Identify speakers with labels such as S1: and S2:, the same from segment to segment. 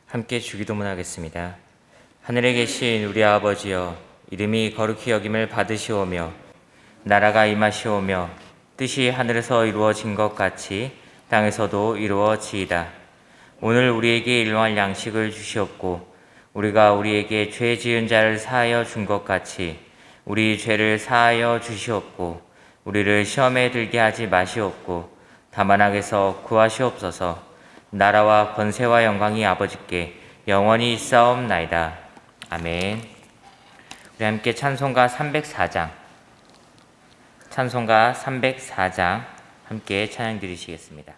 S1: 함께 주기도문 하겠습니다. 하늘에 계신 우리 아버지여, 이름이 거룩히 여김을 받으시오며 나라가 임하시오며 뜻이 하늘에서 이루어진 것 같이 땅에서도 이루어지이다. 오늘 우리에게 일용할 양식을 주시옵고 우리가 우리에게 죄 지은 자를 사하여 준 것 같이 우리 죄를 사하여 주시옵고 우리를 시험에 들게 하지 마시옵고 다만 악에서 구하시옵소서. 나라와 권세와 영광이 아버지께 영원히 있사옵나이다. 아멘. 우리 함께 찬송가 304장 함께 찬양 드리시겠습니다.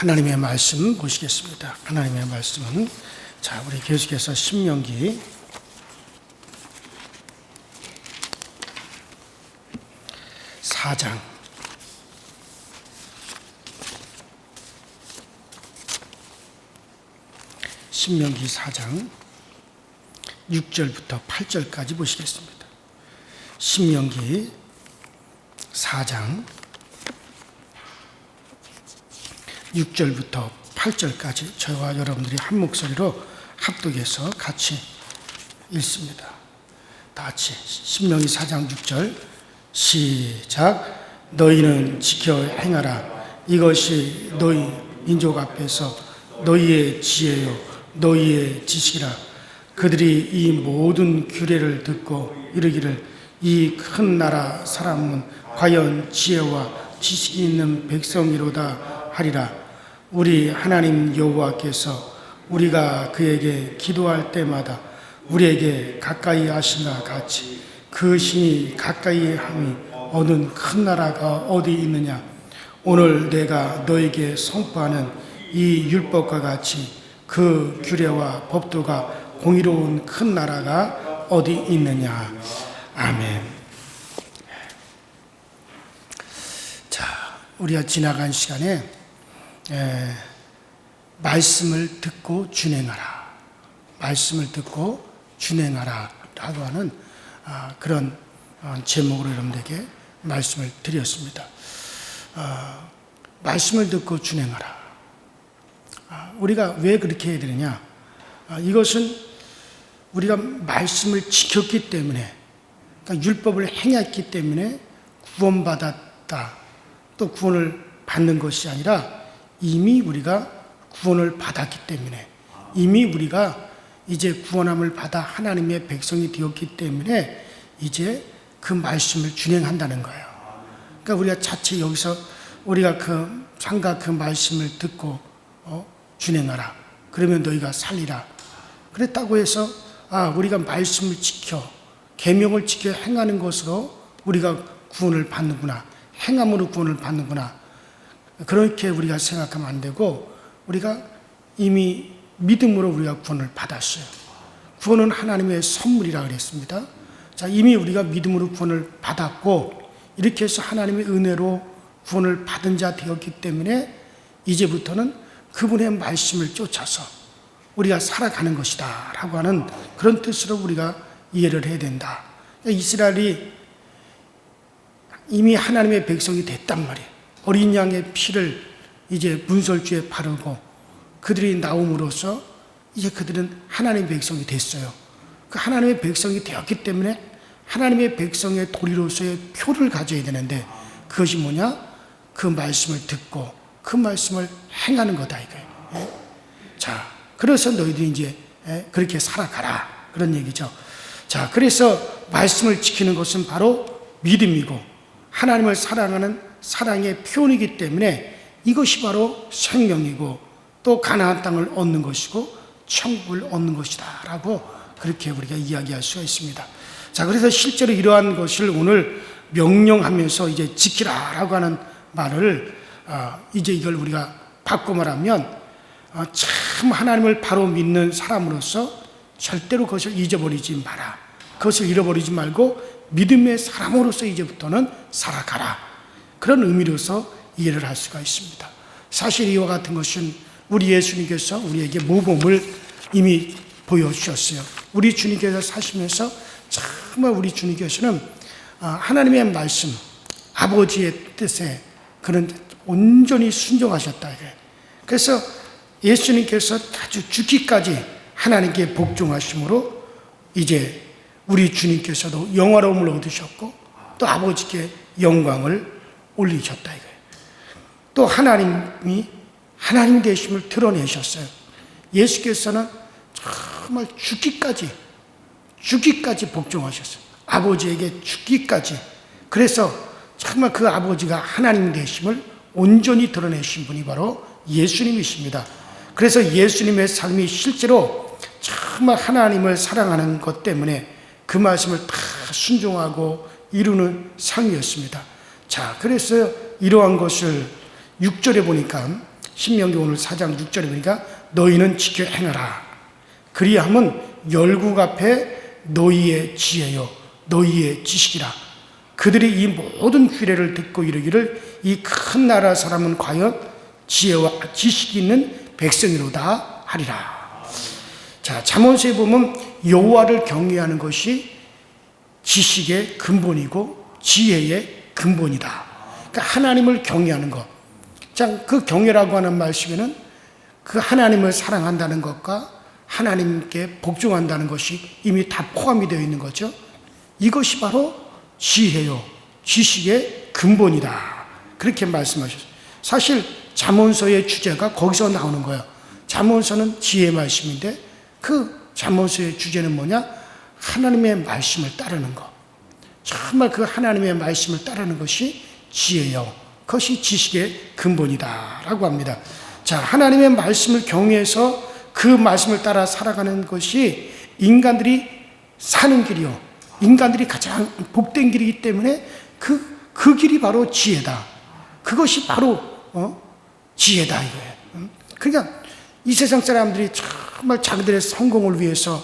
S2: 하나님의 말씀 보시겠습니다. 하나님의 말씀은 우리 계속해서 신명기 4장 신명기 4장 6절부터 8절까지 보시겠습니다. 신명기 4장 6절부터 8절까지 저와 여러분들이 한 목소리로 합독해서 같이 읽습니다. 다 같이 신명기 4장 6절 시작. 너희는 지켜 행하라. 이것이 너희 민족 앞에서 너희의 지혜요 너희의 지식이라. 그들이 이 모든 규례를 듣고 이르기를 이 큰 나라 사람은 과연 지혜와 지식이 있는 백성이로다 하리라. 우리 하나님 여호와께서 우리가 그에게 기도할 때마다 우리에게 가까이 하신다 같이 그 신이 가까이 함이 얻은 큰 나라가 어디 있느냐. 오늘 내가 너에게 선포하는 이 율법과 같이 그 규례와 법도가 공의로운 큰 나라가 어디 있느냐. 아멘. 자, 우리가 지나간 시간에 말씀을 듣고 준행하라. 말씀을 듣고 준행하라 라고 하는 그런 제목으로 여러분들에게 말씀을 드렸습니다. 말씀을 듣고 준행하라. 우리가 왜 그렇게 해야 되느냐? 이것은 우리가 말씀을 지켰기 때문에, 그러니까 율법을 행했기 때문에 구원받았다, 또 구원을 받는 것이 아니라 이미 우리가 구원을 받았기 때문에, 이미 우리가 이제 구원함을 받아 하나님의 백성이 되었기 때문에 이제 그 말씀을 준행한다는 거예요. 그러니까 우리가 자칫 여기서 우리가 상가 그 말씀을 듣고 준행하라. 그러면 너희가 살리라. 그랬다고 해서 우리가 말씀을 지켜 계명을 지켜 행하는 것으로 우리가 구원을 받는구나. 행함으로 구원을 받는구나. 그렇게 우리가 생각하면 안 되고 우리가 이미 믿음으로 우리가 구원을 받았어요. 구원은 하나님의 선물이라 그랬습니다. 자, 이미 우리가 믿음으로 구원을 받았고 이렇게 해서 하나님의 은혜로 구원을 받은 자 되었기 때문에 이제부터는 그분의 말씀을 쫓아서 우리가 살아가는 것이다 라고 하는 그런 뜻으로 우리가 이해를 해야 된다. 이스라엘이 이미 하나님의 백성이 됐단 말이에요. 어린 양의 피를 이제 문설주에 바르고 그들이 나옴으로써 이제 그들은 하나님의 백성이 됐어요. 그 하나님의 백성이 되었기 때문에 하나님의 백성의 도리로서의 표를 가져야 되는데 그것이 뭐냐? 그 말씀을 듣고 그 말씀을 행하는 거다 이거예요. 자, 그래서 너희들이 이제 그렇게 살아가라 그런 얘기죠. 자, 그래서 말씀을 지키는 것은 바로 믿음이고 하나님을 사랑하는 사랑의 표현이기 때문에 이것이 바로 생명이고 또 가나안 땅을 얻는 것이고 천국을 얻는 것이다 라고 그렇게 우리가 이야기할 수가 있습니다. 자, 그래서 실제로 이러한 것을 오늘 명령하면서 이제 지키라 라고 하는 말을 이제 이걸 우리가 바꿔 말하면 참 하나님을 바로 믿는 사람으로서 절대로 그것을 잊어버리지 마라. 그것을 잃어버리지 말고 믿음의 사람으로서 이제부터는 살아가라. 그런 의미로서 이해를 할 수가 있습니다. 사실 이와 같은 것은 우리 예수님께서 우리에게 모범을 이미 보여주셨어요. 우리 주님께서 사시면서 정말 우리 주님께서는 하나님의 말씀, 아버지의 뜻에 그런 온전히 순종하셨다. 그래서 예수님께서 아주 죽기까지 하나님께 복종하심으로 이제 우리 주님께서도 영화로움을 얻으셨고 또 아버지께 영광을 올리셨다 이거예요. 또 하나님이 하나님 되심을 드러내셨어요. 예수께서는 정말 죽기까지 복종하셨어요. 아버지에게 죽기까지. 그래서 정말 그 아버지가 하나님 되심을 온전히 드러내신 분이 바로 예수님이십니다. 그래서 예수님의 삶이 실제로 정말 하나님을 사랑하는 것 때문에 그 말씀을 다 순종하고 이루는 삶이었습니다. 자, 그래서 이러한 것을 6절에 보니까 신명기 오늘 4장 6절에 보니까 너희는 지켜 행하라. 그리하면 열국 앞에 너희의 지혜요 너희의 지식이라. 그들이 이 모든 규례를 듣고 이르기를 이 큰 나라 사람은 과연 지혜와 지식이 있는 백성이로다 하리라. 자, 잠언서에 보면 여호와를 경외하는 것이 지식의 근본이고 지혜의 근본이다. 그러니까 하나님을 경외하는 것. 자, 그 경외라고 하는 말씀에는 그 하나님을 사랑한다는 것과 하나님께 복종한다는 것이 이미 다 포함이 되어 있는 거죠. 이것이 바로 지혜요, 지식의 근본이다. 그렇게 말씀하셨어요. 사실 잠언서의 주제가 거기서 나오는 거예요. 잠언서는 지혜의 말씀인데 그 잠언서의 주제는 뭐냐? 하나님의 말씀을 따르는 것. 정말 그 하나님의 말씀을 따르는 것이 지혜요, 그것이 지식의 근본이다라고 합니다. 자, 하나님의 말씀을 경외해서 그 말씀을 따라 살아가는 것이 인간들이 사는 길이요, 인간들이 가장 복된 길이기 때문에 그 길이 바로 지혜다. 그것이 바로 지혜다 이거예요. 그러니까 이 세상 사람들이 정말 자기들의 성공을 위해서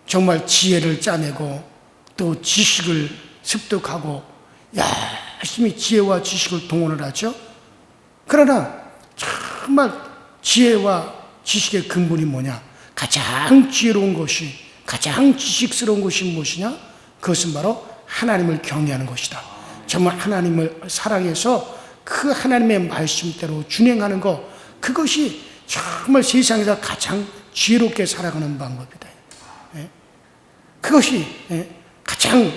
S2: 정말 지혜를 짜내고 또 지식을 습득하고 열심히 지혜와 지식을 동원을 하죠. 그러나 정말 지혜와 지식의 근본이 뭐냐? 가장 지혜로운 것이, 가장 지식스러운 것이 무엇이냐? 그것은 바로 하나님을 경외하는 것이다. 정말 하나님을 사랑해서 그 하나님의 말씀대로 준행하는 것, 그것이 정말 세상에서 가장 지혜롭게 살아가는 방법이다. 그것이 가장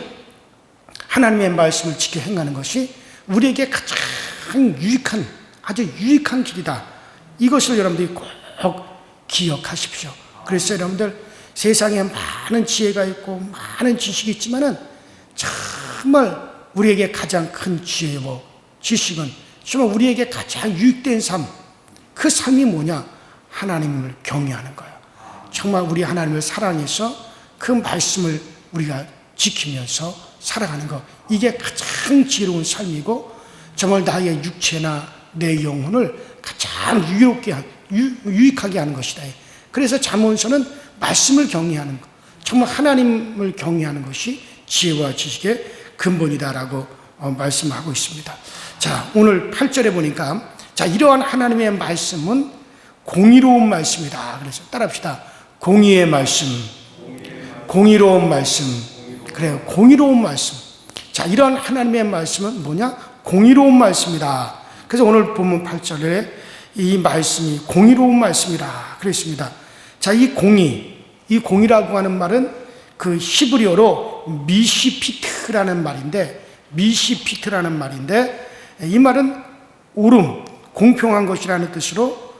S2: 하나님의 말씀을 지켜 행하는 것이 우리에게 가장 유익한, 아주 유익한 길이다. 이것을 여러분들이 꼭 기억하십시오. 그래서 여러분들 세상에 많은 지혜가 있고 많은 지식이 있지만은 정말 우리에게 가장 큰 지혜와 지식은 정말 우리에게 가장 유익된 삶, 그 삶이 뭐냐? 하나님을 경외하는 거예요. 정말 우리 하나님을 사랑해서 그 말씀을 우리가 지키면서 살아가는 것, 이게 가장 지혜로운 삶이고 정말 나의 육체나 내 영혼을 가장 유익하게 하는 것이다. 그래서 잠언서는 말씀을 경외하는 것, 정말 하나님을 경외하는 것이 지혜와 지식의 근본이다라고 말씀하고 있습니다. 자, 오늘 8절에 보니까 자, 이러한 하나님의 말씀은 공의로운 말씀이다. 그래서 따라합시다. 공의의 말씀, 공의로운 말씀. 그래요, 공의로운 말씀. 자, 이러한 하나님의 말씀은 뭐냐? 공의로운 말씀이다. 그래서 오늘 본문 8절에 이 말씀이 공의로운 말씀이다 그랬습니다. 자, 이 공의라고 하는 말은 그 히브리어로 미시피트라는 말인데, 미시피트라는 말인데, 이 말은 옳음, 공평한 것이라는 뜻으로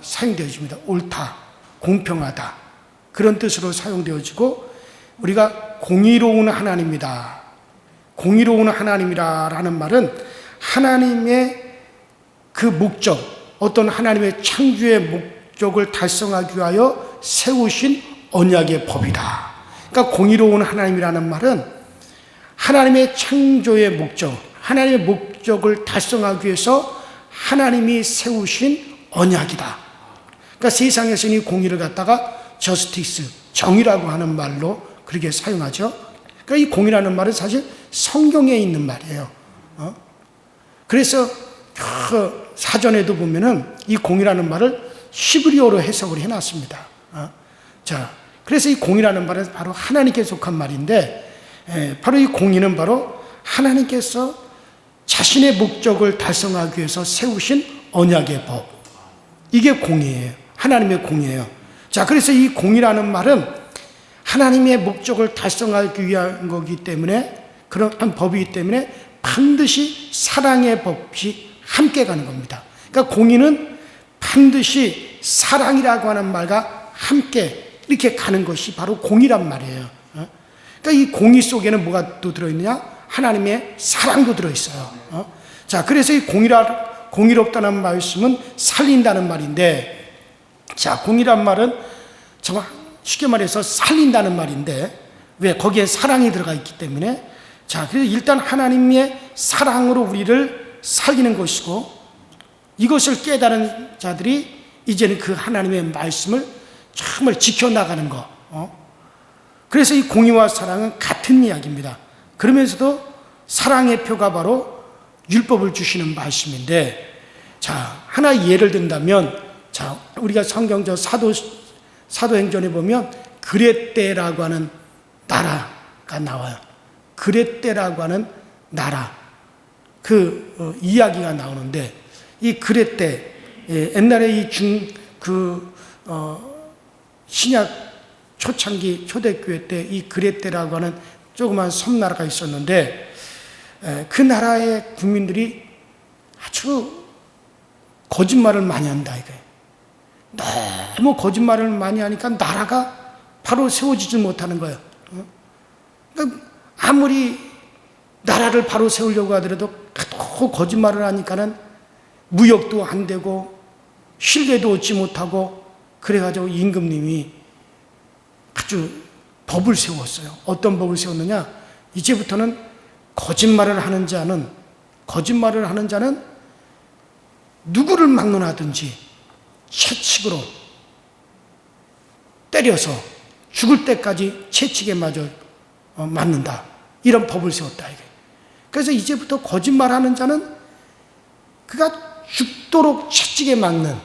S2: 사용되어집니다. 옳다, 공평하다, 그런 뜻으로 사용되어지고, 우리가 공의로운 하나님이다, 공의로운 하나님이라는 말은 하나님의 그 목적, 어떤 하나님의 창조의 목적을 달성하기 위하여 세우신 언약의 법이다. 그러니까 공의로운 하나님이라는 말은 하나님의 창조의 목적, 하나님의 목적을 달성하기 위해서 하나님이 세우신 언약이다. 그러니까 세상에서는 이 공의를 갖다가 저스티스, 정의라고 하는 말로 그렇게 사용하죠. 그러니까 이 공의라는 말은 사실 성경에 있는 말이에요. 그래서 그 사전에도 보면은 이 공의라는 말을 히브리어로 해석을 해놨습니다. 자, 그래서 이 공의라는 말은 바로 하나님께 속한 말인데, 바로 이 공의는 바로 하나님께서 자신의 목적을 달성하기 위해서 세우신 언약의 법, 이게 공의예요. 하나님의 공의예요. 자, 그래서 이 공의라는 말은 하나님의 목적을 달성하기 위한 거기 때문에, 그런 법이기 때문에 반드시 사랑의 법이 함께 가는 겁니다. 그러니까 공의는 반드시 사랑이라고 하는 말과 함께 이렇게 가는 것이 바로 공의란 말이에요. 그러니까 이 공의 속에는 뭐가 또 들어있느냐? 하나님의 사랑도 들어있어요. 자, 그래서 이 공의롭다는 말씀은 살린다는 말인데, 자, 공의란 말은 정말 쉽게 말해서 살린다는 말인데, 왜? 거기에 사랑이 들어가 있기 때문에. 자, 그래서 일단 하나님의 사랑으로 우리를 살리는 것이고, 이것을 깨달은 자들이 이제는 그 하나님의 말씀을 정말 지켜나가는 거. 그래서 이 공의와 사랑은 같은 이야기입니다. 그러면서도 사랑의 표가 바로 율법을 주시는 말씀인데, 자, 하나 예를 든다면, 자, 우리가 성경적 사도행전에 보면 그레떼라고 하는 나라가 나와요. 그레떼라고 하는 나라, 그 이야기가 나오는데, 이 그레떼, 옛날에 그 신약 초창기 초대교회 때 이 그레테라고 하는 조그만 섬나라가 있었는데 그 나라의 국민들이 아주 거짓말을 많이 한다 이거예요. 너무 거짓말을 많이 하니까 나라가 바로 세워지지 못하는 거예요. 그러니까 아무리 나라를 바로 세우려고 하더라도 계속 거짓말을 하니까는 무역도 안 되고 신뢰도 얻지 못하고 그래가지고 임금님이 아주 법을 세웠어요. 어떤 법을 세웠느냐? 이제부터는 거짓말을 하는 자는 누구를 막론하든지 채찍으로 때려서 죽을 때까지 채찍에 맞아 맞는다. 이런 법을 세웠다. 이게. 그래서 이제부터 거짓말하는 자는 그가 죽도록 채찍에 맞는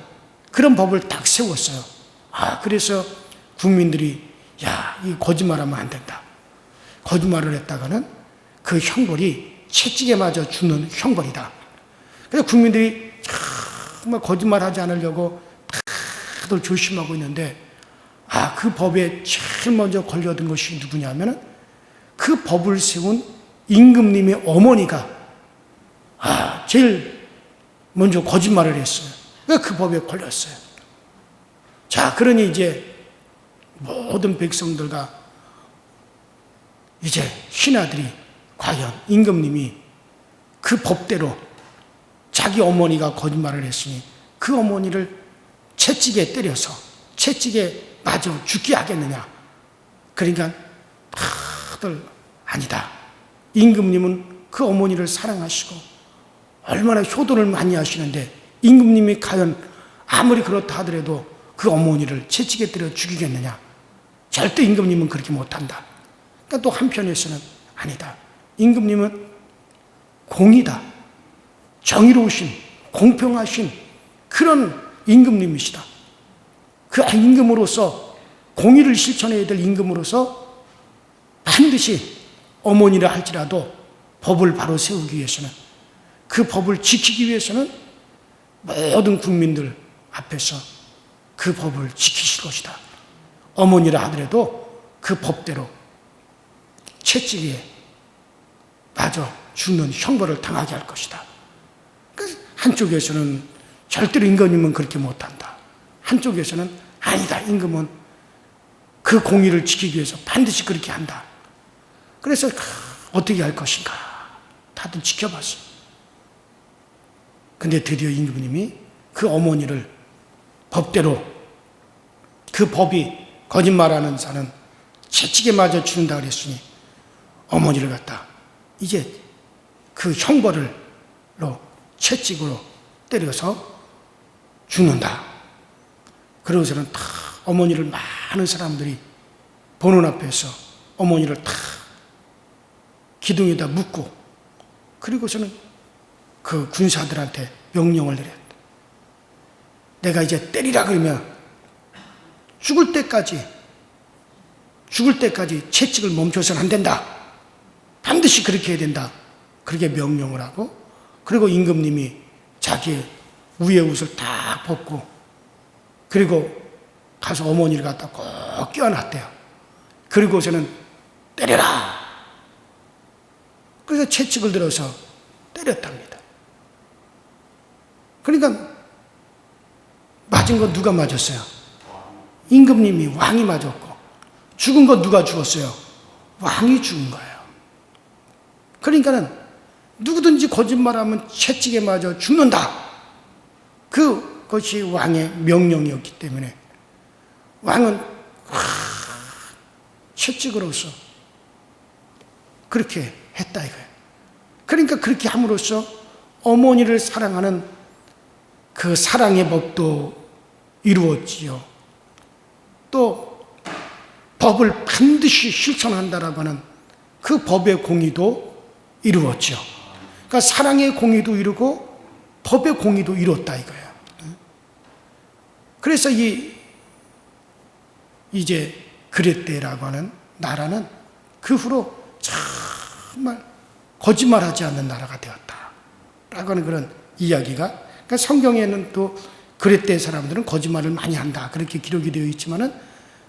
S2: 그런 법을 딱 세웠어요. 그래서 국민들이 이 거짓말하면 안 된다. 거짓말을 했다가는 그 형벌이 채찍에 맞아 죽는 형벌이다. 그래서 국민들이 정말 거짓말하지 않으려고 다들 조심하고 있는데 그 법에 제일 먼저 걸려든 것이 누구냐면은 그 법을 세운 임금님의 어머니가 제일 먼저 거짓말을 했어요. 그러니까 그 법에 걸렸어요. 자, 그러니 이제 모든 백성들과 이제 신하들이 과연 임금님이 그 법대로 자기 어머니가 거짓말을 했으니 그 어머니를 채찍에 때려서 채찍에 맞아 죽게 하겠느냐. 그러니까 다들 아니다. 임금님은 그 어머니를 사랑하시고 얼마나 효도를 많이 하시는데 임금님이 과연 아무리 그렇다 하더라도 그 어머니를 채찍에 때려 죽이겠느냐. 절대 임금님은 그렇게 못한다. 그러니까 또 한편에서는 아니다. 임금님은 공의다. 정의로우신, 공평하신 그런 임금님이시다. 그 임금으로서 공의를 실천해야 될 임금으로서 반드시 어머니라 할지라도 법을 바로 세우기 위해서는 그 법을 지키기 위해서는 모든 국민들 앞에서 그 법을 지키실 것이다. 어머니라 하더라도 그 법대로 채찍에 맞아 죽는 형벌을 당하게 할 것이다. 한쪽에서는 절대로 임금님은 그렇게 못한다. 한쪽에서는 아니다. 임금은 그 공의를 지키기 위해서 반드시 그렇게 한다. 그래서 어떻게 할 것인가 다들 지켜봤어. 근데 드디어 임금님이 그 어머니를 법대로 그 법이 거짓말하는 자는 채찍에 맞아 죽는다 그랬으니 어머니를 갖다 이제 그 형벌로 채찍으로 때려서 죽는다. 그러고서는 다 어머니를 많은 사람들이 보는 앞에서 어머니를 다 기둥에다 묶고 그리고서는 그 군사들한테 명령을 내렸다. 내가 이제 때리라 그러면 죽을 때까지 채찍을 멈춰서는 안 된다. 반드시 그렇게 해야 된다. 그렇게 명령을 하고 그리고 임금님이 자기의 위에 옷을 딱 벗고 그리고 가서 어머니를 갖다 꼭 껴안았대요. 그리고서는 때려라. 그래서 채찍을 들어서 때렸답니다. 그러니까 맞은 건 누가 맞았어요? 임금님이 왕이 맞았고 죽은 건 누가 죽었어요? 왕이 죽은 거예요. 그러니까는 누구든지 거짓말하면 채찍에 맞아 죽는다. 그것이 왕의 명령이었기 때문에 왕은 채찍으로서 그렇게 했다 이거예요. 그러니까 그렇게 함으로써 어머니를 사랑하는 그 사랑의 법도 이루었지요. 또 법을 반드시 실천한다라고 하는 그 법의 공의도 이루었죠. 그러니까 사랑의 공의도 이루고 법의 공의도 이뤘다 이거예요. 그래서 이제 그레테라고 하는 나라는 그 후로 정말 거짓말하지 않는 나라가 되었다라고 하는 그런 이야기가 그러니까 성경에는 또 그랬대 사람들은 거짓말을 많이 한다. 그렇게 기록이 되어 있지만은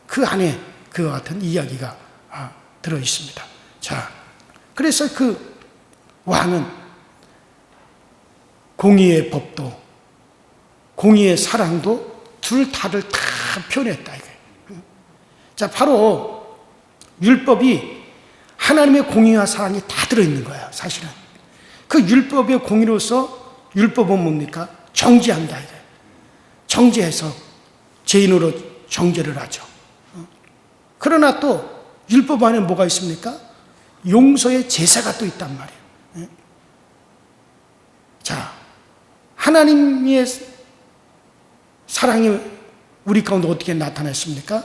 S2: 그 안에 그와 같은 이야기가 들어 있습니다. 자, 그래서 그 왕은 공의의 법도 공의의 사랑도 둘 다를 다 표현했다 이거예요. 자, 바로 율법이 하나님의 공의와 사랑이 다 들어있는 거예요. 사실은 그 율법의 공의로서 율법은 뭡니까? 정죄한다 이거예요. 정죄해서 죄인으로 정죄를 하죠. 그러나 또 율법 안에 뭐가 있습니까? 용서의 제사가 또 있단 말이에요. 자, 하나님의 사랑이 우리 가운데 어떻게 나타났습니까?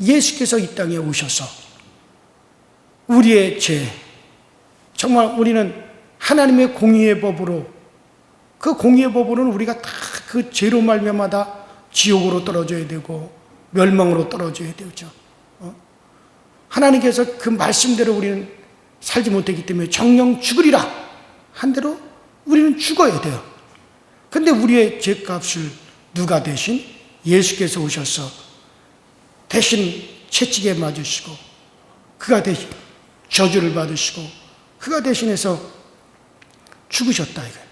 S2: 예수께서 이 땅에 오셔서 우리의 죄, 정말 우리는 하나님의 공의의 법으로, 그 공의의 법으로는 우리가 다 그 죄로 말미암아 지옥으로 떨어져야 되고 멸망으로 떨어져야 되죠. 하나님께서 그 말씀대로 우리는 살지 못했기 때문에 정령 죽으리라 한 대로 우리는 죽어야 돼요. 근데 우리의 죄값을 누가 대신? 예수께서 오셔서 대신 채찍에 맞으시고 그가 대신 저주를 받으시고 그가 대신해서 죽으셨다 이거예요.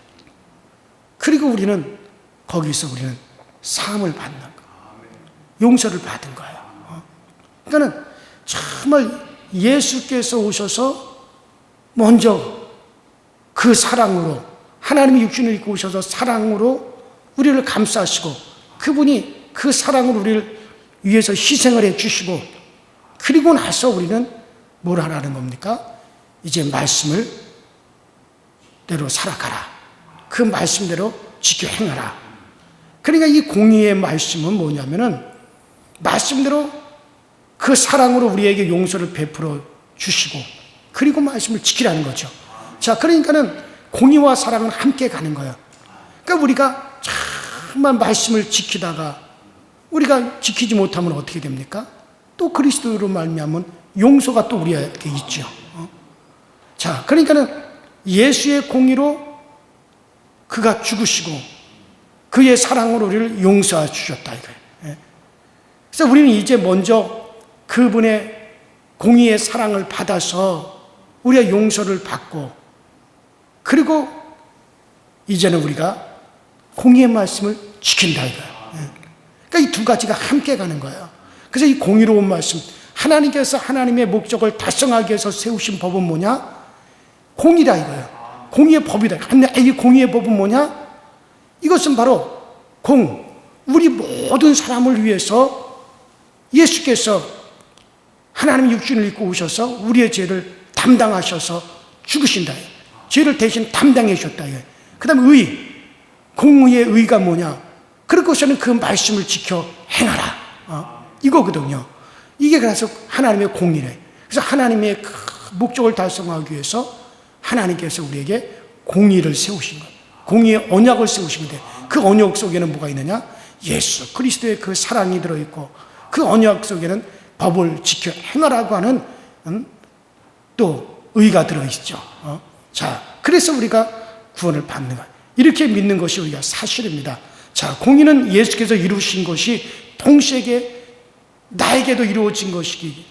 S2: 그리고 우리는 거기서 우리는 사함을 받는 거예요. 용서를 받은 거예요. 그러니까는 정말 예수께서 오셔서 먼저 그 사랑으로 하나님의 육신을 입고 오셔서 사랑으로 우리를 감싸시고 그분이 그 사랑으로 우리를 위해서 희생을 해주시고 그리고 나서 우리는 뭘 하라는 겁니까? 이제 말씀을 대로 살아가라. 그 말씀대로 지켜 행하라. 그러니까 이 공의의 말씀은 뭐냐면은 말씀대로 그 사랑으로 우리에게 용서를 베풀어 주시고 그리고 말씀을 지키라는 거죠. 자, 그러니까는 공의와 사랑은 함께 가는 거예요. 그러니까 우리가 정말 말씀을 지키다가 우리가 지키지 못하면 어떻게 됩니까? 또 그리스도로 말미암은 용서가 또 우리에게 있죠. 자, 그러니까는 예수의 공의로 그가 죽으시고 그의 사랑으로 우리를 용서해 주셨다 이거예요. 그래서 우리는 이제 먼저 그분의 공의의 사랑을 받아서 우리가 용서를 받고 그리고 이제는 우리가 공의의 말씀을 지킨다 이거예요. 그러니까 이 두 가지가 함께 가는 거예요. 그래서 이 공의로운 말씀, 하나님께서 하나님의 목적을 달성하기 위해서 세우신 법은 뭐냐? 공의다 이거예요. 공의의 법이다. 이 공의의 법은 뭐냐? 이것은 바로 우리 모든 사람을 위해서 예수께서 하나님의 육신을 입고 오셔서 우리의 죄를 담당하셔서 죽으신다. 죄를 대신 담당해 주셨다. 그 다음에 공의의 의가 뭐냐? 그렇고서는 그 말씀을 지켜 행하라. 이거거든요. 이게 그래서 하나님의 공의래. 그래서 하나님의 그 목적을 달성하기 위해서 하나님께서 우리에게 공의를 세우신 거예요. 공의의 언약을 세우신 건데 그 언약 속에는 뭐가 있느냐? 예수 그리스도의 그 사랑이 들어있고 그 언약 속에는 법을 지켜 행하라고 하는 또 의가 들어있죠. 자, 그래서 우리가 구원을 받는 거예요. 이렇게 믿는 것이 우리가 사실입니다. 자, 공의는 예수께서 이루신 것이 동시에 나에게도 이루어진 것이기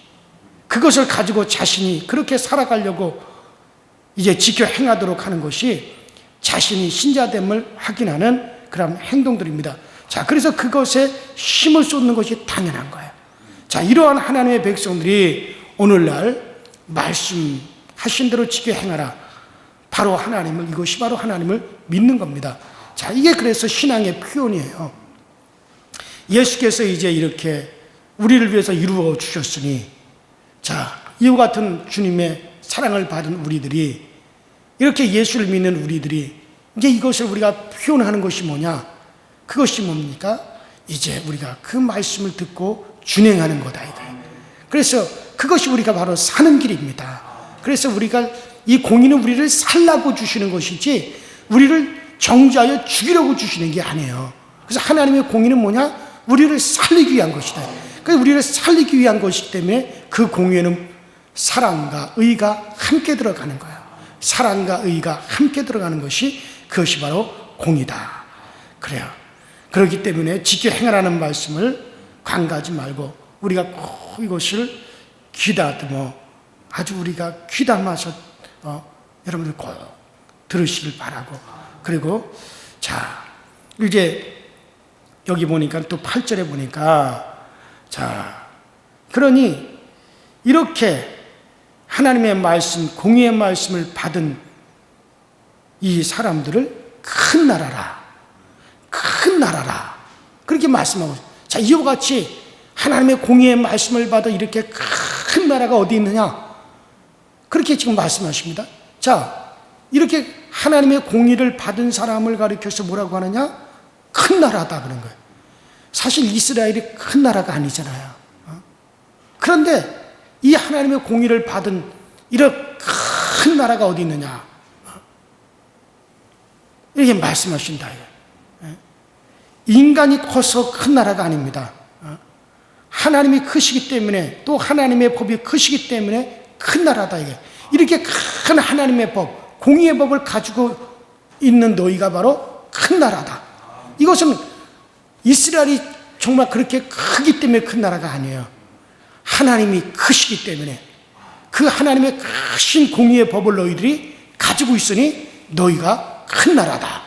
S2: 그것을 가지고 자신이 그렇게 살아가려고 이제 지켜 행하도록 하는 것이 자신이 신자됨을 확인하는 그런 행동들입니다. 자, 그래서 그것에 힘을 쏟는 것이 당연한 거예요. 자, 이러한 하나님의 백성들이 오늘날 말씀하신 대로 지켜 행하라. 바로 이것이 바로 하나님을 믿는 겁니다. 자, 이게 그래서 신앙의 표현이에요. 예수께서 이제 이렇게 우리를 위해서 이루어 주셨으니, 자, 이와 같은 주님의 사랑을 받은 우리들이, 이렇게 예수를 믿는 우리들이 이제 이것을 우리가 표현하는 것이 뭐냐? 그것이 뭡니까? 이제 우리가 그 말씀을 듣고 준행하는 거다 이거예요. 그래서 그것이 우리가 바로 사는 길입니다. 그래서 우리가 이 공의는 우리를 살라고 주시는 것이지 우리를 정죄하여 죽이려고 주시는 게 아니에요. 그래서 하나님의 공의는 뭐냐? 우리를 살리기 위한 것이다. 그래서 우리를 살리기 위한 것이기 때문에 그 공의에는 사랑과 의가 함께 들어가는 거예요. 사랑과 의가 함께 들어가는 것이 그것이 바로 공의다. 그래요. 그렇기 때문에 지켜 행하라는 말씀을 관가하지 말고 우리가 꼭 이것을 귀다듬어 아주 우리가 귀담아서 여러분들 꼭 들으시길 바라고. 그리고 자 이제 여기 보니까 또 8절에 보니까 자 그러니 이렇게 하나님의 말씀 공의의 말씀을 받은 이 사람들을 큰 나라라 그렇게 말씀하고 있어요. 자 이와 같이 하나님의 공의의 말씀을 받아 이렇게 큰 나라가 어디 있느냐 그렇게 지금 말씀하십니다. 자 이렇게 하나님의 공의를 받은 사람을 가리켜서 뭐라고 하느냐 큰 나라다 그런 거예요. 사실 이스라엘이 큰 나라가 아니잖아요. 그런데 이 하나님의 공의를 받은 이런 큰 나라가 어디 있느냐 이렇게 말씀하신다. 인간이 커서 큰 나라가 아닙니다. 하나님이 크시기 때문에 또 하나님의 법이 크시기 때문에 큰 나라다 이게. 이렇게 큰 하나님의 법, 공의의 법을 가지고 있는 너희가 바로 큰 나라다. 이것은 이스라엘이 정말 그렇게 크기 때문에 큰 나라가 아니에요. 하나님이 크시기 때문에 그 하나님의 크신 공의의 법을 너희들이 가지고 있으니 너희가 큰 나라다.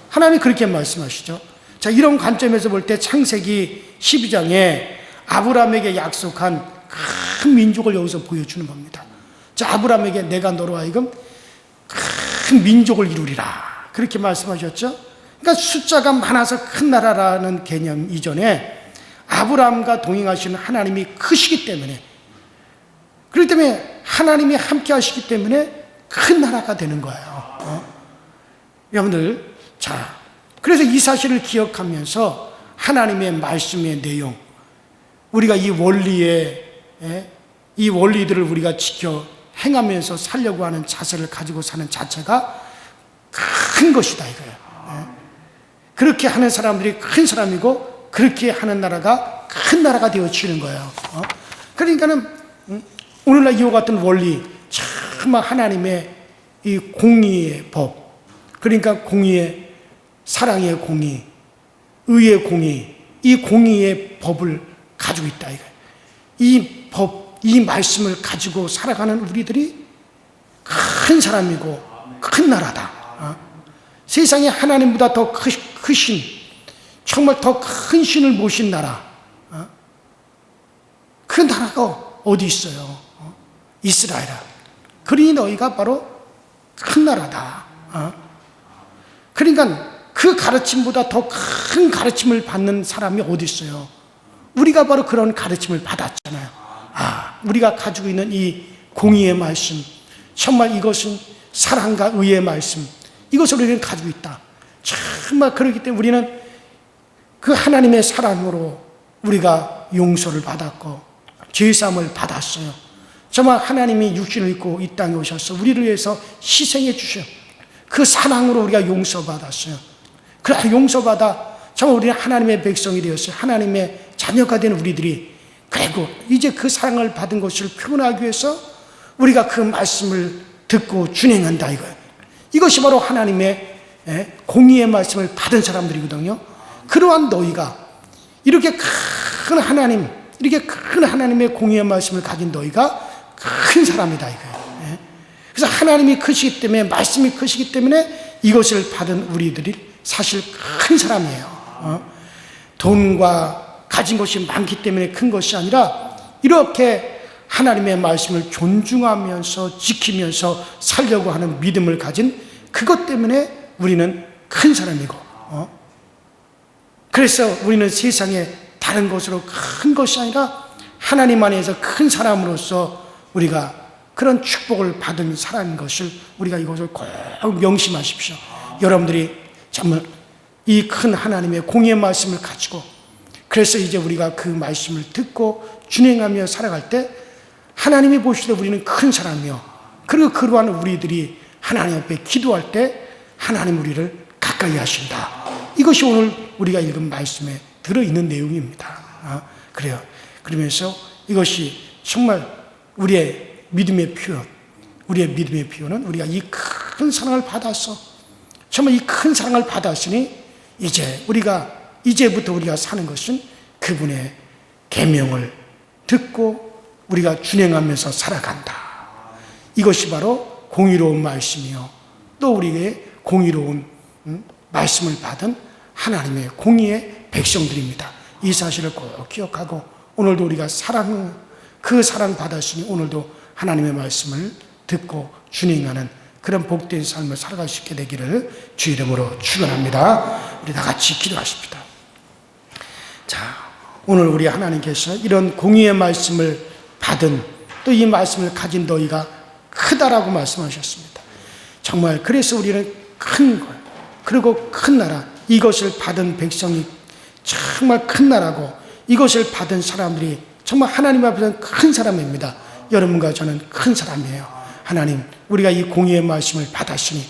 S2: 하나님이 그렇게 말씀하시죠. 자, 이런 관점에서 볼 때 창세기 12장에 아브라함에게 약속한 큰 민족을 여기서 보여주는 겁니다. 자, 아브라함에게 내가 너로 하여금 큰 민족을 이루리라 그렇게 말씀하셨죠. 그러니까 숫자가 많아서 큰 나라라는 개념 이전에 아브라함과 동행하시는 하나님이 크시기 때문에 그렇기 때문에 하나님이 함께 하시기 때문에 큰 나라가 되는 거예요. 여러분들 자 그래서 이 사실을 기억하면서 하나님의 말씀의 내용 우리가 이 원리들을 우리가 지켜 행하면서 살려고 하는 자세를 가지고 사는 자체가 큰 것이다 이거예요. 그렇게 하는 사람들이 큰 사람이고 그렇게 하는 나라가 큰 나라가 되어지는 거예요. 그러니까는 오늘날 이와 같은 원리 정말 하나님의 이 공의의 법 그러니까 공의의 사랑의 공의 의의 공의 이 공의의 법을 가지고 있다 이거예요. 이 법, 이 말씀을 가지고 살아가는 우리들이 큰 사람이고 큰 나라다. 세상에 하나님보다 더 크신 정말 더 큰 신을 모신 나라 그 나라가 어디 있어요? 이스라엘아. 그러니 너희가 바로 큰 나라다. 그러니까 그 가르침보다 더 큰 가르침을 받는 사람이 어디 있어요? 우리가 바로 그런 가르침을 받았잖아요. 우리가 가지고 있는 이 공의의 말씀 정말 이것은 사랑과 의의 말씀 이것을 우리는 가지고 있다. 정말 그렇기 때문에 우리는 그 하나님의 사랑으로 우리가 용서를 받았고 죄사함을 받았어요. 정말 하나님이 육신을 입고 이 땅에 오셔서 우리를 위해서 희생해 주셔. 그 사랑으로 우리가 용서받았어요. 그래 용서받아 정말 우리는 하나님의 백성이 되었어요. 하나님의 자녀가 된 우리들이 그리고 이제 그 사랑을 받은 것을 표현하기 위해서 우리가 그 말씀을 듣고 준행한다 이거예요. 이것이 바로 하나님의 공의의 말씀을 받은 사람들이거든요. 그러한 너희가 이렇게 큰 하나님 이렇게 큰 하나님의 공의의 말씀을 가진 너희가 큰 사람이다 이거예요. 그래서 하나님이 크시기 때문에 말씀이 크시기 때문에 이것을 받은 우리들이 사실 큰 사람이에요. 돈과 가진 것이 많기 때문에 큰 것이 아니라 이렇게 하나님의 말씀을 존중하면서 지키면서 살려고 하는 믿음을 가진 그것 때문에 우리는 큰 사람이고 그래서 우리는 세상에 다른 것으로 큰 것이 아니라 하나님 안에서 큰 사람으로서 우리가 그런 축복을 받은 사람인 것을 우리가 이것을 꼭 명심하십시오. 여러분들이 정말 이 큰 하나님의 공의의 말씀을 가지고 그래서 이제 우리가 그 말씀을 듣고 준행하며 살아갈 때 하나님이 보실 때 우리는 큰 사람이요. 그리고 그러한 우리들이 하나님 앞에 기도할 때 하나님 우리를 가까이 하신다. 이것이 오늘 우리가 읽은 말씀에 들어있는 내용입니다. 그래요. 그러면서 이것이 정말 우리의 믿음의 표현, 우리의 믿음의 표현은 우리가 이 큰 사랑을 받았어. 정말 이 큰 사랑을 받았으니 이제 우리가 이제부터 우리가 사는 것은 그분의 계명을 듣고 우리가 준행하면서 살아간다. 이것이 바로 공의로운 말씀이요, 또 우리의 공의로운 말씀을 받은 하나님의 공의의 백성들입니다. 이 사실을 꼭 기억하고 오늘도 우리가 그 사랑 받았으니 오늘도 하나님의 말씀을 듣고 준행하는 그런 복된 삶을 살아갈 수 있게 되기를 주 이름으로 축원합니다. 우리 다 같이 기도하십시다. 자, 오늘 우리 하나님께서 이런 공의의 말씀을 받은, 또 이 말씀을 가진 너희가 크다라고 말씀하셨습니다. 정말 그래서 우리는 큰 걸, 그리고 큰 나라, 이것을 받은 백성이 정말 큰 나라고, 이것을 받은 사람들이 정말 하나님 앞에서는 큰 사람입니다. 여러분과 저는 큰 사람이에요. 하나님, 우리가 이 공의의 말씀을 받았으니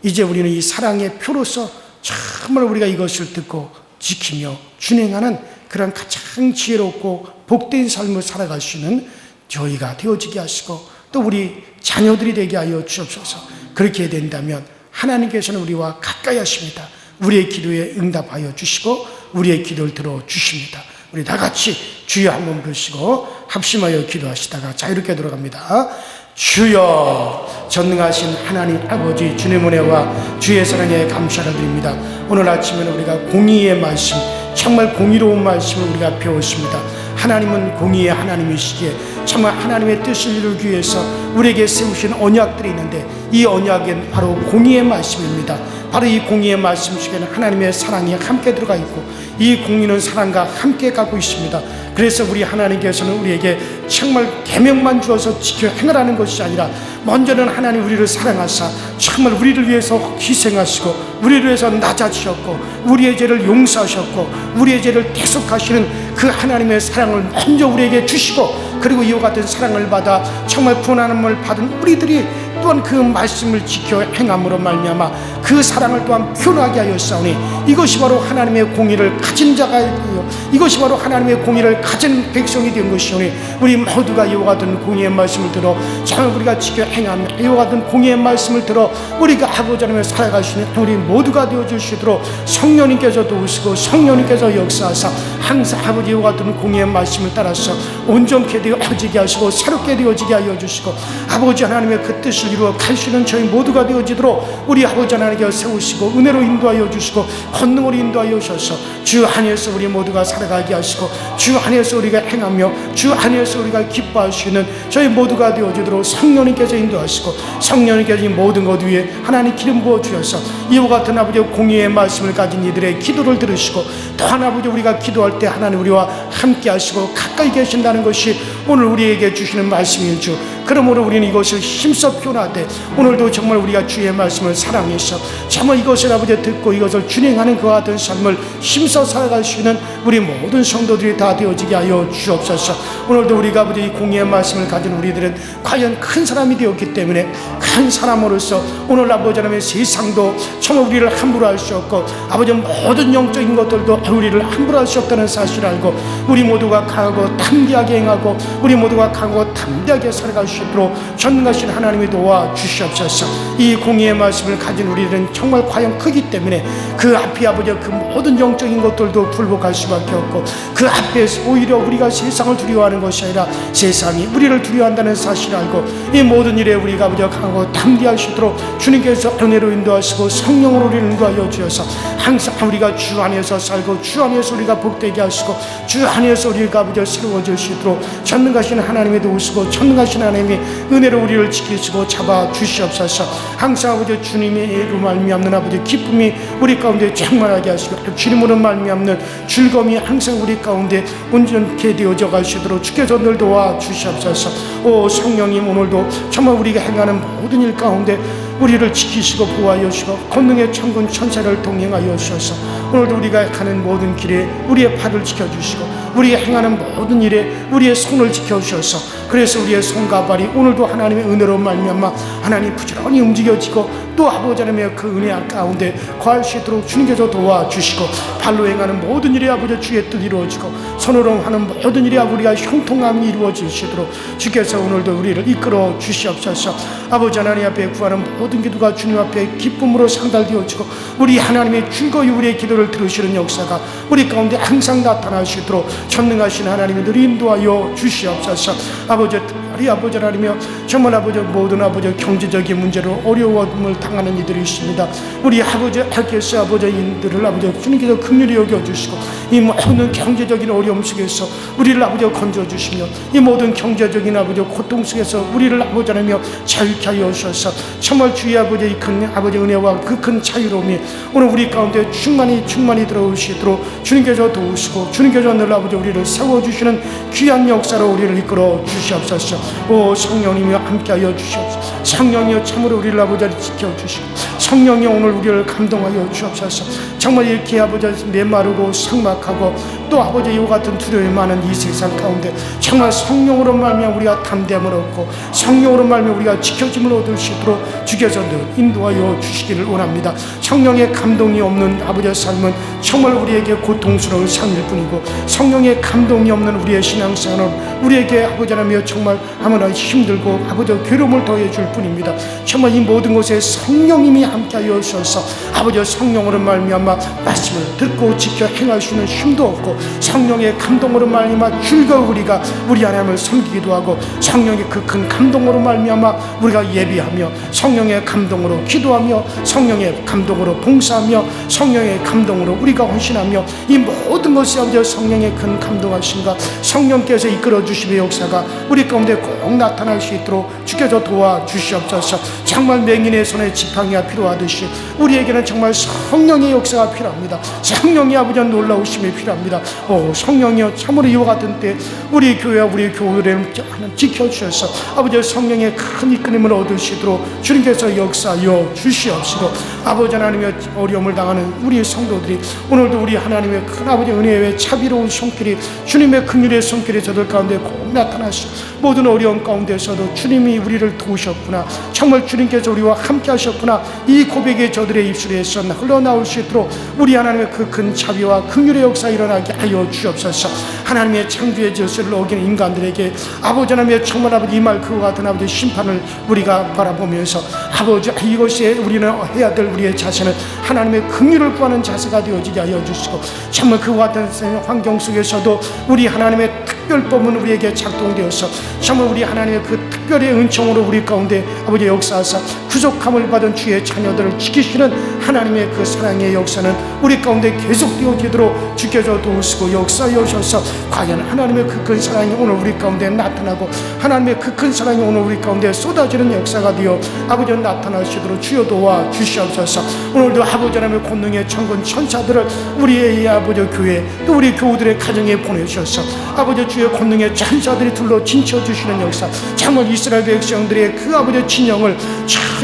S2: 이제 우리는 이 사랑의 표로서 정말 우리가 이것을 듣고 지키며 준행하는 그런 가장 지혜롭고 복된 삶을 살아갈 수 있는 저희가 되어지게 하시고, 또 우리 자녀들이 되게 하여 주옵소서. 그렇게 된다면 하나님께서는 우리와 가까이 하십니다. 우리의 기도에 응답하여 주시고 우리의 기도를 들어주십니다. 우리 다 같이 주여 한번 부르시고 합심하여 기도하시다가 자유롭게 돌아갑니다. 주여, 전능하신 하나님 아버지, 주님의 은혜와 주의 사랑에 감사를 드립니다. 오늘 아침에는 우리가 공의의 말씀, 정말 공의로운 말씀을 우리가 배웠습니다. 하나님은 공의의 하나님이시기에 정말 하나님의 뜻을 이루기 위해서 우리에게 세우신 언약들이 있는데, 이 언약은 바로 공의의 말씀입니다. 바로 이 공의의 말씀 속에는 하나님의 사랑이 함께 들어가 있고, 이 공의는 사랑과 함께 가고 있습니다. 그래서 우리 하나님께서는 우리에게 정말 계명만 주어서 지켜 행하라는 것이 아니라, 먼저는 하나님 우리를 사랑하사 정말 우리를 위해서 희생하시고 우리를 위해서 낮아지셨고 우리의 죄를 용서하셨고 우리의 죄를 대속하시는 그 하나님의 사랑을 먼저 우리에게 주시고, 그리고 이와 같은 사랑을 받아 정말 구원함을 받은 우리들이 또한 그 말씀을 지켜 행함으로 말미암아 그 사랑을 또한 표현하게 하였사오니, 이것이 바로 하나님의 공의를 가진 자가 되어, 이것이 바로 하나님의 공의를 가진 백성이 된 것이오니, 우리 모두가 이와 같은 공의의 말씀을 들어 정말 우리가 지켜 행하며 이와 같은 공의의 말씀을 들어 우리가 아버지 하나님을 살아갈 수 있는 우리 모두가 되어 주시도록 성령님께서 도우시고 성령님께서 역사하사 항상 아버지 이와 같은 공의의 말씀을 따라서 온전케 되어지게 하시고 새롭게 되어지게 하여 주시고, 아버지 하나님의 그 뜻을 이루어 갈 수 있는 저희 모두가 되어지도록 우리 아버지 하나님께 세우시고 은혜로 인도하여 주시고 권능으로 인도하여 주셔서 주 안에서 우리 모두가 살아가게 하시고, 주 안에서 우리가 행하며 주 안에서 우리가 기뻐할 수 있는 저희 모두가 되어지도록 성령님께서 인도하시고, 성령님께서 이 모든 것 위에 하나님 기름 부어 주셔서 이와 같은 아버지 공의의 말씀을 가진 이들의 기도를 들으시고, 또한 아버지 우리가 기도할 때 하나님 우리와 함께 하시고 가까이 계신다는 것이 오늘 우리에게 주시는 말씀인 주. 그러므로 우리는 이것을 힘써 표현하되 오늘도 정말 우리가 주의 말씀을 사랑해서 정말 이것을 아버지 듣고 이것을 준행하는 그와 같은 삶을 힘써 살아갈 수 있는 우리 모든 성도들이 다 되어지게 하여 주옵소서. 오늘도 우리가 아버지 이 공의의 말씀을 가진 우리들은 과연 큰 사람이 되었기 때문에 큰 사람으로서 오늘 아버지 하나님의 세상도 정말 우리를 함부로 할 수 없고, 아버지 모든 영적인 것들도 우리를 함부로 할 수 없다는 사실을 알고 우리 모두가 강하고 담대하게 행하고 우리 모두가 강하고 담대하게 살아갈 수 있도록 전능하신 하나님이 도와 주시옵소서. 이 공의의 말씀을 가진 우리들은 정말 과연 크기 때문에 그 앞에 아버지 그 모든 영적인 것들도 불복할 수밖에 없고, 그 앞에서 오히려 우리가 세상을 두려워하는 것이 아니라 세상이 우리를 두려워한다는 사실을 알고 이 모든 일에 우리가 아버지 강하고 담대할 수 있도록 주님께서 은혜로 인도하시고 성령으로 우리를 인도하여 주셔서 항상 우리가 주 안에서 살고 주 안에서 우리가 복되게 하시고 주 안에서 우리가 아버지 새로워질 수 있도록 전능하신 하나님이 도우시고 전능하신 하나님이 은혜로 우리를 지키시고 잡아 주시옵소서. 항상 아버지 주님의로 말미암는 아버지 기쁨이 우리 가운데 충만하게 하시고 주님으로 말미암는 즐거움이 항상 우리 가운데 온전케 되어져 가시도록 주께서 늘 도와 주시옵소서. 오 성령님, 오늘도 정말 우리가 행하는 모든 일 가운데 우리를 지키시고 보호하여 주시고 권능의 천군 천사를 동행하여 주셔서 오늘도 우리가 가는 모든 길에 우리의 발을 지켜주시고 우리가 행하는 모든 일에 우리의 손을 지켜주셔서, 그래서 우리의 손과 발이 오늘도 하나님의 은혜로 말미암아 하나님 부지런히 움직여지고 또 아버지 하나님의 그 은혜 가운데 거할 수 있도록 주님께서 도와주시고, 발로 행하는 모든 일에 아버지 주의 뜻 이루어지고 손으로 하는 모든 일에 우리가 형통함이 이루어지시도록 주께서 오늘도 우리를 이끌어 주시옵소서. 아버지 하나님 앞에 구하는 모든 기도가 주님 앞에 기쁨으로 상달되어지고 우리 하나님의 즐거이 우리의 기도를 기도를 들으시는 역사가 우리 가운데 항상 나타나시도록 전능하신 하나님이 늘 인도하여 주시옵소서. 아버지 특별히 아버지 하나님이여 정말 아버지 모든 아버지 경제적인 문제로 어려움을 당하는 이들이 있습니다. 우리 아버지 하께서 아버지 인들을 아버지 주님께서 긍휼히 여겨주시고 이 모든 경제적인 어려움 속에서 우리를 아버지 건져주시며 이 모든 경제적인 아버지 고통 속에서 우리를 아버지 하나님이여 자유케 하여 주셔서 정말 주의 아버지 이 큰 아버지 은혜와 그 큰 자유로움이 오늘 우리 가운데 충만히 들어오시도록 주님께서 도우시고 주님께서 늘 아버지 우리를 세워주시는 귀한 역사로 우리를 이끌어 주시옵소서. 오 성령님이여 함께하여 주시옵소서. 성령이여 참으로 우리를 아버지 지켜주시고 성령이여 오늘 우리를 감동하여 주옵소서. 정말 이렇게 아버지 메마르고 삭막하고 또 아버지 이와 같은 두려움이 많은 이 세상 가운데 정말 성령으로 말미암아 우리가 담대함을 얻고 성령으로 말미암아 우리가 지켜짐을 얻을 수 있도록 주께서 늘 인도하여 주시기를 원합니다. 성령의 감동이 없는 아버지의 삶은 정말 우리에게 고통스러운 삶일 뿐이고 성령의 감동이 없는 우리의 신앙생활은 우리에게 아버지 하나님이여 정말 아무나 힘들고 아버지 괴로움을 더해 줄 뿐입니다. 정말 이 모든 것에 성령님이 함께하여 주셔서 아버지 성령으로 말미암아 말씀을 듣고 지켜 행할 수 있는 힘도 없고 성령의 감동으로 말미암아 즐거워 우리가 우리 하나님을 섬기기도 하고 성령의 그 큰 감동으로 말미암아 우리가 예비하며 성령의 감동으로 기도하며 성령의 감동으로 봉사하며 성령의 감동으로 우리가 헌신하며 이 모든 것이 아버지 성령의 큰 감동하심과 성령께서 이끌어 주심의 역사가 우리 가운데 꼭 나타날 수 있도록 주께서 도와주시옵소서. 정말 맹인의 손에 지팡이가 필요하듯이 우리에게는 정말 성령의 역사가 필요합니다. 성령의 아버지 놀라우심이 필요합니다. 오 성령이여 참으로 이와 같은 때 우리 교회와 우리 교회를 지켜주셔서 아버지 성령의 큰 이끌림을 얻을 수 있도록 주님께서 역사하여 주시옵시고 아버지 하나님의 어려움을 당하는 우리 성도들이 오늘도 우리 하나님의 큰 아버지 은혜의 자비로운 손길이 주님의 긍휼의 손길이 저들 가운데 꼭 나타나시고 모든 어려움 가운데서도 주님이 우리를 도우셨구나 정말 주님께서 우리와 함께 하셨구나 이 고백이 저들의 입술에서 흘러나올 수 있도록 우리 하나님의 그 큰 자비와 긍휼의 역사 일어나게 하여 주옵소서. 하나님의 창조의 질서를 어기는 인간들에게 아버지 하나님의 정말 아버지 이 말 그와 같은 아버지 심판을 우리가 바라보면서 아버지 이것이 우리는 해야 될 우리의 자세는 하나님의 긍휼을 구하는 자세가 되어지게 하여 주시고 정말 그와 같은 환경 속에서도 우리 하나님의 특별법은 우리에게 작동되어서 정말 우리 하나님의 그 특별의 은총으로 우리 가운데 아버지 역사하사 구속함을 받은 주의 자녀들을 지키시는 하나님의 그 사랑의 역사는 우리 가운데 계속되어지도록 주께서 도우시고 역사하여 주셔서 과연 하나님의 그 큰 사랑이 오늘 우리 가운데 나타나고 하나님의 그 큰 사랑이 오늘 우리 가운데 쏟아지는 역사가 되어 아버지 나타나시도록 주여 도와 주시옵소서. 오늘도 아버지 하나님의 권능의 천군 천사들을 우리의 이 아버지 교회 또 우리 교우들의 가정에 보내주셔서 아버지 주의 권능의 천사들이 둘러 진쳐주시는 역사 정말 이스라엘 백성들의 그 아버지 진영을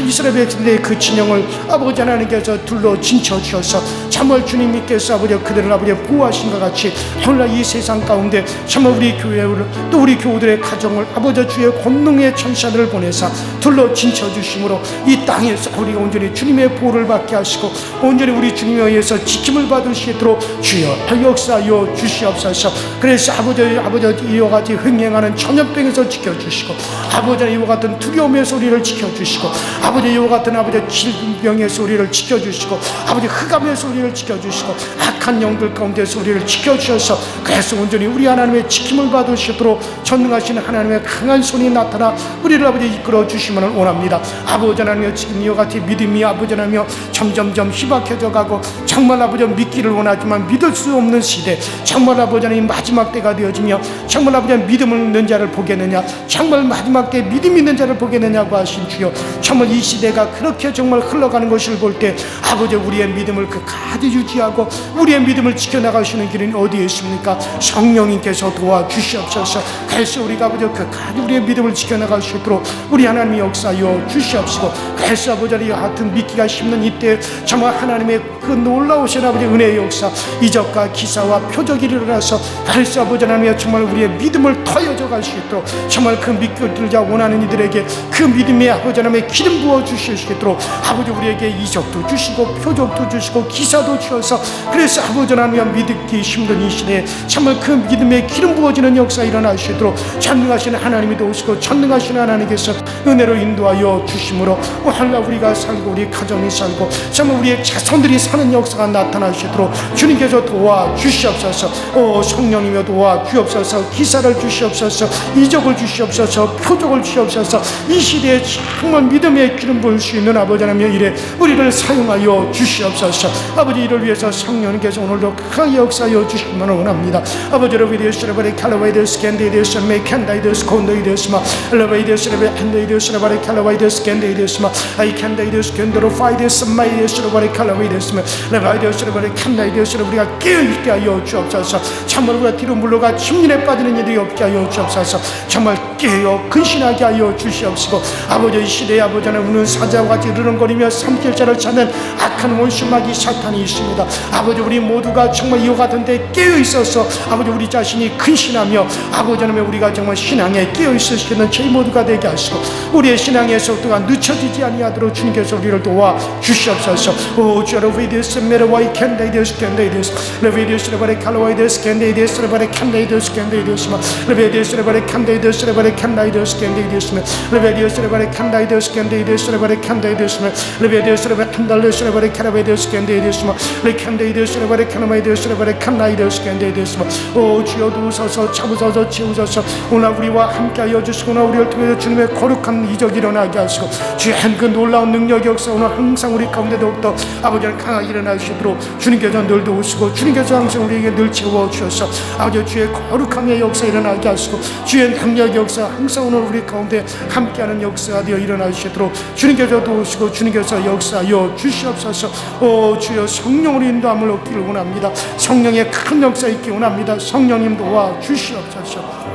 S2: 이스라엘 백성들의 그 진영을 아버지 하나님께서 둘러 진쳐주셔서 정말 주님께서 아버지 그들을 아버지 보호하신 것 같이 오늘날 이 세상 가운데 정말 우리 교회를 또 우리 교우들의 가정을 아버지 주의 권능의 천사들을 보내사 둘러 진쳐주심으로 이 땅에서 우리가 온전히 주님의 보호를 받게 하시고 온전히 우리 주님에 의해서 지킴을 받을 수 있도록 주여 역사하여 주시옵소서. 그래서 아버지 이와 같이 횡행하는 전염병에서 지켜주시고 아버지 이와 같은 두려움에서 우리를 지켜주시고 아버지 이와 같은 아버지 질병에서 우리를 지켜주시고 아버지 흑암에서 우리를 지켜주시고 악한 영들 가운데서 우리를 지켜주셔서 그래서 온전히 우리 하나님의 지킴을 받으시도록 전능하신 하나님의 강한 손이 나타나 우리를 아버지 이끌어 주시면 원합니다. 아버지 하나님의 지금 이와 같이 믿음이 아버지 하나님여 점점점 희박해져 가고 정말 아버지 믿기를 원하지만 믿을 수 없는 시대 정말 아버지 하나님 마지막 때가 되어지며 정말 아버지 믿음을 있는 자를 보겠느냐 정말 마지막 때 믿음 있는 자를 보겠느냐고 하신 주여 정말 이 시대가 그렇게 정말 흘러가는 것을 볼 때 아버지 우리의 믿음을 끝까지 유지하고 우리의 믿음을 지켜나가시는 길은 어디에 있습니까? 성령님께서 도와주시옵소서. 그래서 우리가 아버지 끝까지 우리의 믿음을 지켜나갈 수 있도록 우리 하나님의 역사여 주시옵시고 그래서 아버지 이 같은 믿기가 힘든 이때 정말 하나님의 그 놀라우신 아버지 은혜의 역사 이적과 기사와 표적이 일어나서 그래서 아버지 하나님의 정말 우리의 믿음을 터여져 갈 수 있도록 정말 그 믿기를 원하는 이들에게 그 믿음의 아버지 하나님의 기름 부어 주실 수 있도록 아버지 우리에게 이적도 주시고 표적도 주시고 기사도 주셔서 그래서 아버지 하나님 믿기 힘든 이 시대에 정말 그 믿음의 기름 부어지는 역사 일어나시도록 전능하신 하나님이 도우시고 전능하신 하나님께서 은혜로 인도하여 주심으로 오늘날 우리가 살고 우리 가정이 살고 정말 우리의 자손들이 사는 역사가 나타나시도록 주님께서 도와주시옵소서. 성령님여 도와주옵소서. 기사를 주시옵소서. 이적을 주시옵소서. 표적을 주시옵소서. 이 시대에 정말 믿음의 기름 부을 수 있는 아버지 하나님의 일에 우리를 사용하여 주시옵소서. 아버지 이를 위해서 성령님께서 오늘도 크게 역사하여 주시기를 원합니다. 아버지를 위해서 레베레 칼라바이데스 캔데이데스 메캔다이데스 콘데이데스마 레베이데스 레베 캔데이데스 레베레 칼라바이데스 캔데이데스마 아이 캔데이데스 캔도로 파이데스 마이데스 레베레 칼라바이데스마 레바이데스 레베레 캔다이데스 우리가 깨어있게 하여 주옵소서. 참으로 우리가 뒤로 물러가 침륜에 빠지는 일이 없게 하여 주옵소서. 정말 깨어 근신하게 하여 주시옵시고 아버지 이 시대에 아버지 하나님 우는 사자와 같이 으르렁거리며 삼킬 자를 찾는 악한 원수마귀 사탄이 있습니다. 아버지 우리 모두가 정말 이와 같은데 깨어있어서 아버지 우리 자신이 근신하며 아버지 하나님 우리가 정말 신앙에 깨어있을 수 있는 저희 모두가 되게 하시고 우리의 신앙의 속도가 늦춰지지 아니하도록 주님께서 우리를 도와 주시옵소서. 오 주여 레비데스 메르와이 캔데이데스 캔데이데스 레비데스 레바레 칼로와이데스 캔데이데스 레바레 캔데이데스 캔데이데스 레비데스 레바레 캔데이데스 레바레 캔데이데스 캔데이데스 레비데스 레바레 캔데이데스 캔데이데스 레바레 캔데이데스 레비데스 레바레 캔데이데스 레바레 캐라베데스 캔데이데스 레캔데이데스 레바레 캐나마이데스 레바레 캔나이데스 캔데이데스 오 주여 도우소서 잡으소서 채우소서. 오늘 우리와 함께하여 주시고 오늘 우리를 통해서 주님의 거룩한 이적이 일어나게 하시고 주의 그 놀라운 능력 역사 오늘 항상 우리 가운데 더욱더 아버지를 강하게 일어나시도록 주님께서 늘 도우시고 주님께서 항상 우리에게 늘 채워주셔서 아버지 주의 거룩함의 역사 일어나게 하시고 주의 능력 역사 항상 오늘 우리 가운데 함께하는 역사가 되어 일어나시도록 주님께서 도우시고 주님께서 역사하여 주시옵소서. 오 주여 성령으로 인도함을 얻기를 원합니다. 성령의 큰 역사 있기 원합니다. 성령님 도와 주시옵소서.